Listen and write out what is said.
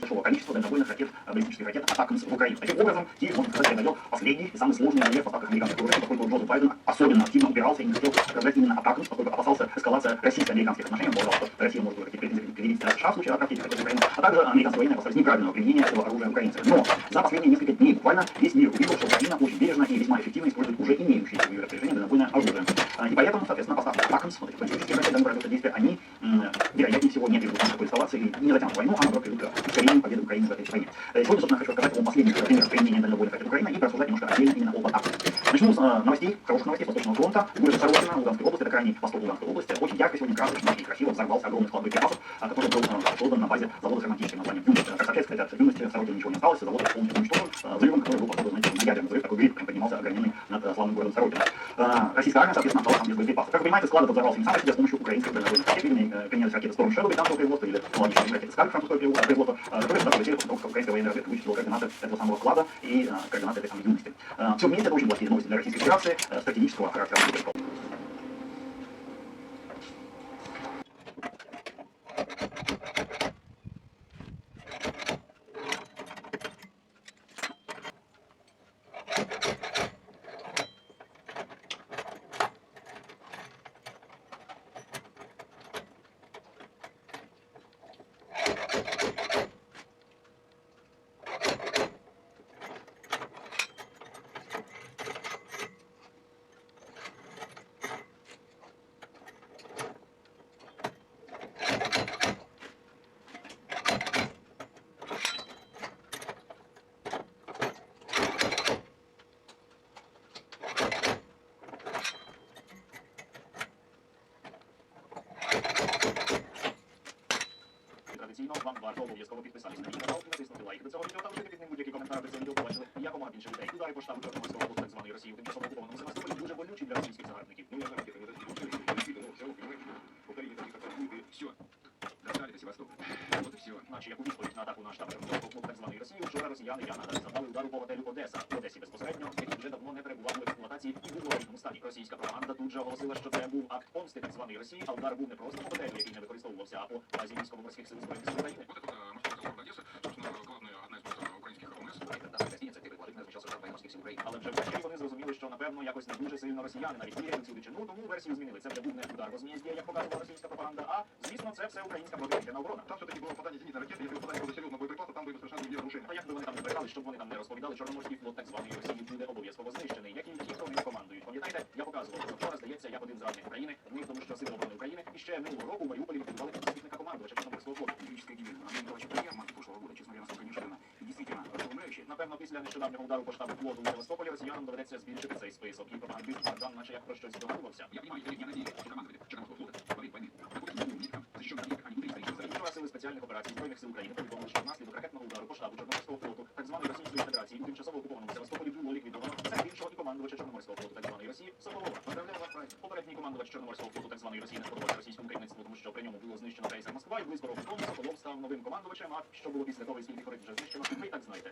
большого количества дальнобойных ракет, баллистических ракет «Атакамс» в Украину. Таким образом, Киев, можно сказать, преодолел последний и самый сложный маневр в поставках американских вооружений, поскольку Джозеф Байден особенно активно упирался и не хотел оказать именно «Атакамс», поскольку опасался эскалация российско-американских отношений, он полагал, что Россия может какие-то претензии предъявить на США в случае отправки этих ракет в Украину, а также американские военные опасались неправильного применения этого оружия украинцев. Но за последние несколько дней буквально весь мир увидел, что Украина очень бережно и весьма эффективно использует уже имеющиеся в ее распоряжении дальнобойное оружие. И поэтому, соответственно, поставки «Атакамс», вот этих баллистических ракет, дальнобойных действия, они, вероятнее всего, не приведут к такой эскалации и не затянут войну, а наоборот приведут к ускорению победы Украины в этой войне. Сегодня, собственно, хочу рассказать о последних примерах применения дальнобойных ракет Украины и порассуждать немножко отдельно именно об атаках. Начну с новостей, хороших новостей с Восточного фронта. Город Сорокино, Луганской области, это крайний восток Луганской области. Очень ярко сегодня, красочно и красиво взорвался огромный склад боеприпасов, который был создан на базе завода с романтическим названием «Юность». Как соответственно, от юности в Сорокине ничего не осталось, завод полностью уничтожен взрывом, который был похож, знаете, на ядерный взрыв, такой гриб прям поднимался огроменный над славным городом Сорокино. Российская армия, соответственно, отдала там без боеприпасов. Как вы понимаете, склад взорвался не сам по себе, с помощью украинских дальнобойных ракет, применялись ракеты Storm Shadow британского производства или аналогичные ракеты Скальп французского производства, которые сюда полетели после того, как украинская военная разведка вычислила координаты этого самого склада и координаты этой самой юности. Все вместе это очень плохие новости для Российской Федерации стратегического характера. Традиційно вам варто обов'язково підписатися на мій канал і натиснути лайк до цього відео та лишити під ним будь-який коментар, аби це відео побачили якомога більше людей. Удари по штабу Чорноморського флоту так званої Росії у тимчасово окупованому Севастополі дуже болючі для російських загарбників. Наче як у відповідь на атаку на штаб Чорноморського флоту так званої Росії, вчора росіяни завдали удару по готелю Одеса в Одесі безпосередньо, який вже давно не перебував у експлуатації і був у аварійному стані. Російська пропаганда тут же оголосила, що це був акт помсти так званої Росії, а удар був не просто по готелю, який не використовувався, а по базі військово-морських сил Збройних сил України. Але вже ввечері вони зрозуміли, що, напевно, якось не дуже сильно росіяни навіть вірять у цю дичину, тому версію змінили. Це вже був не удар возмездя, як показувала російська пропаганда, а, звісно, це все українська протиповітряна оборона. Там все-таки було попадання зенітної ракети, якщо попадання було серйозно боєприпасу, там були страшні нарушення. А як би вони там не брехали, щоб вони там не розповідали, Чорноморський флот так званої Росії буде обов'язково знищений, як і ті, хто ним командують. Пам'ятаєте, я показував, що вчора, здається, як один зрадник України, в тому що сили оборони України, і ще минулого року в Маріуполі ліквідували заступника командувача Чорноморського флоту. Напевно, після нещодавнього удару по штабу флоту у Севастополі росіянам доведеться збільшити цей список. І пропагандист Богдан наче як про щось здогадувався. Вчора сили спеціальних операцій Збройних сил України повідомили, що внаслідок ракетного удару по штабу Чорноморського флоту так званої Російської Федерації у тимчасово окупованому Севастополі було ліквідовано серед іншого і командувача Чорноморського флоту так званої Росії Соколова. Попередній командувач Чорноморського флоту так званої Росії не сподобався російському керівництву, тому що при ньому було знищено крейсер Москва і близько року тому Соколов став новим командувачем, а що було після того, і скільки корит вже знищено, ви і так знаєте.